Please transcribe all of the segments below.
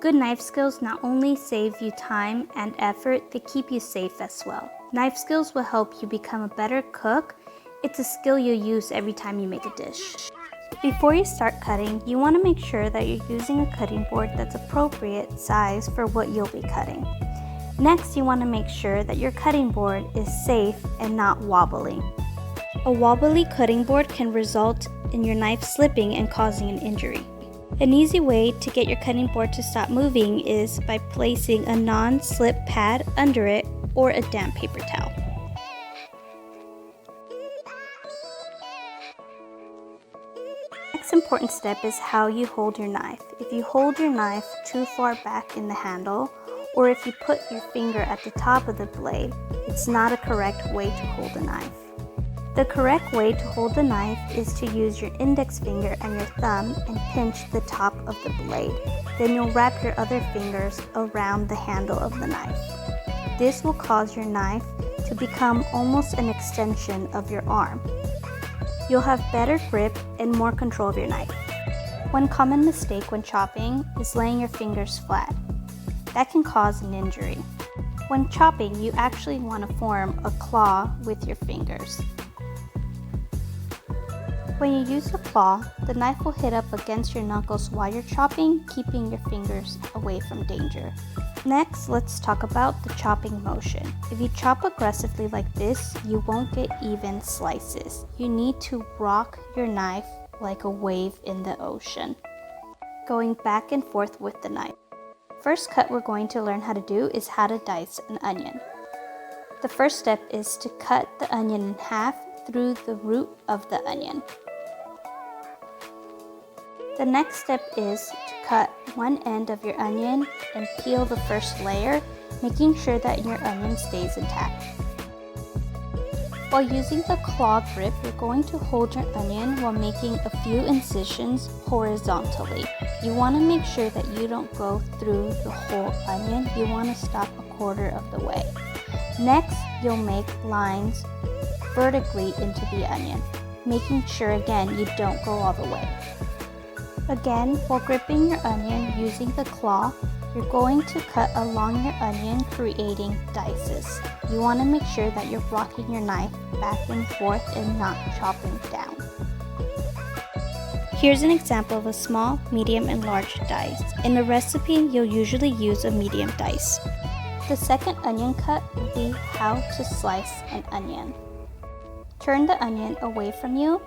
Good knife skills not only save you time and effort, they keep you safe as well. Knife skills will help you become a better cook. It's a skill you use every time you make a dish. Before you start cutting, you want to make sure that you're using a cutting board that's appropriate size for what you'll be cutting. Next, you want to make sure that your cutting board is safe and not wobbly. A wobbly cutting board can result in your knife slipping and causing an injury. An easy way to get your cutting board to stop moving is by placing a non-slip pad under it or a damp paper towel. The next important step is how you hold your knife. If you hold your knife too far back in the handle, or if you put your finger at the top of the blade, it's not a correct way to hold a knife. The correct way to hold the knife is to use your index finger and your thumb and pinch the top of the blade. Then you'll wrap your other fingers around the handle of the knife. This will cause your knife to become almost an extension of your arm. You'll have better grip and more control of your knife. One common mistake when chopping is laying your fingers flat. That can cause an injury. When chopping, you actually want to form a claw with your fingers. When you use a claw, the knife will hit up against your knuckles while you're chopping, keeping your fingers away from danger. Next, let's talk about the chopping motion. If you chop aggressively like this, you won't get even slices. You need to rock your knife like a wave in the ocean, going back and forth with the knife. First cut we're going to learn how to do is how to dice an onion. The first step is to cut the onion in half through the root of the onion. The next step is to cut one end of your onion and peel the first layer, making sure that your onion stays intact. While using the claw grip, you're going to hold your onion while making a few incisions horizontally. You want to make sure that you don't go through the whole onion. You want to stop a quarter of the way. Next, you'll make lines vertically into the onion, making sure again you don't go all the way. Again, while gripping your onion using the claw, you're going to cut along your onion, creating dices. You want to make sure that you're rocking your knife back and forth and not chopping down. Here's an example of a small, medium, and large dice. In a recipe, you'll usually use a medium dice. The second onion cut will be how to slice an onion. Turn the onion away from you.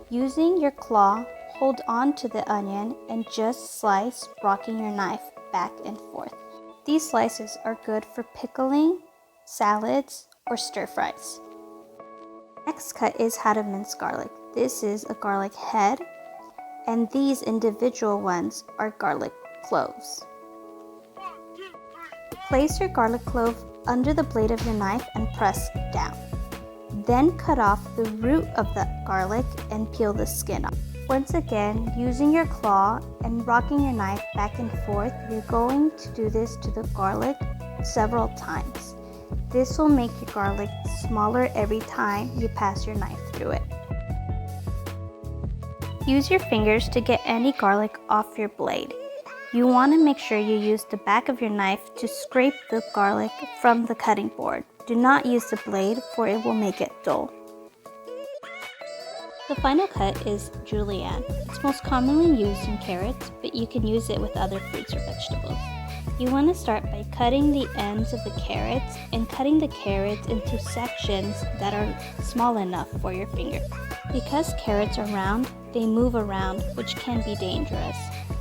Using your claw, hold on to the onion and just slice, rocking your knife back and forth. These slices are good for pickling, salads, or stir fries. Next cut is how to mince garlic. This is a garlic head, and these individual ones are garlic cloves. Place your garlic clove under the blade of your knife and press down. Then cut off the root of the garlic and peel the skin off. Once again, using your claw and rocking your knife back and forth, you're going to do this to the garlic several times. This will make your garlic smaller every time you pass your knife through it. Use your fingers to get any garlic off your blade. You want to make sure you use the back of your knife to scrape the garlic from the cutting board. Do not use the blade, for it will make it dull. The final cut is Julienne. It's most commonly used in carrots, but you can use it with other fruits or vegetables. You want to start by cutting the ends of the carrots and cutting the carrots into sections that are small enough for your finger. Because carrots are round, they move around, which can be dangerous.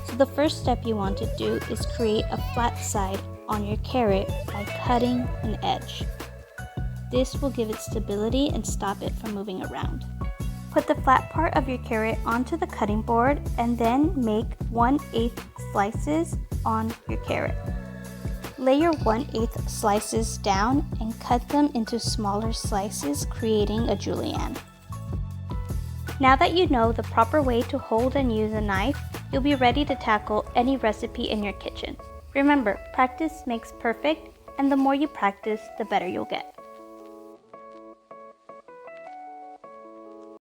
So the first step you want to do is create a flat side on your carrot by cutting an edge. This will give it stability and stop it from moving around. Put the flat part of your carrot onto the cutting board and then make 1/8 slices on your carrot. Lay your 1/8 slices down and cut them into smaller slices, creating a julienne. Now that you know the proper way to hold and use a knife, you'll be ready to tackle any recipe in your kitchen. Remember, practice makes perfect, and the more you practice, the better you'll get.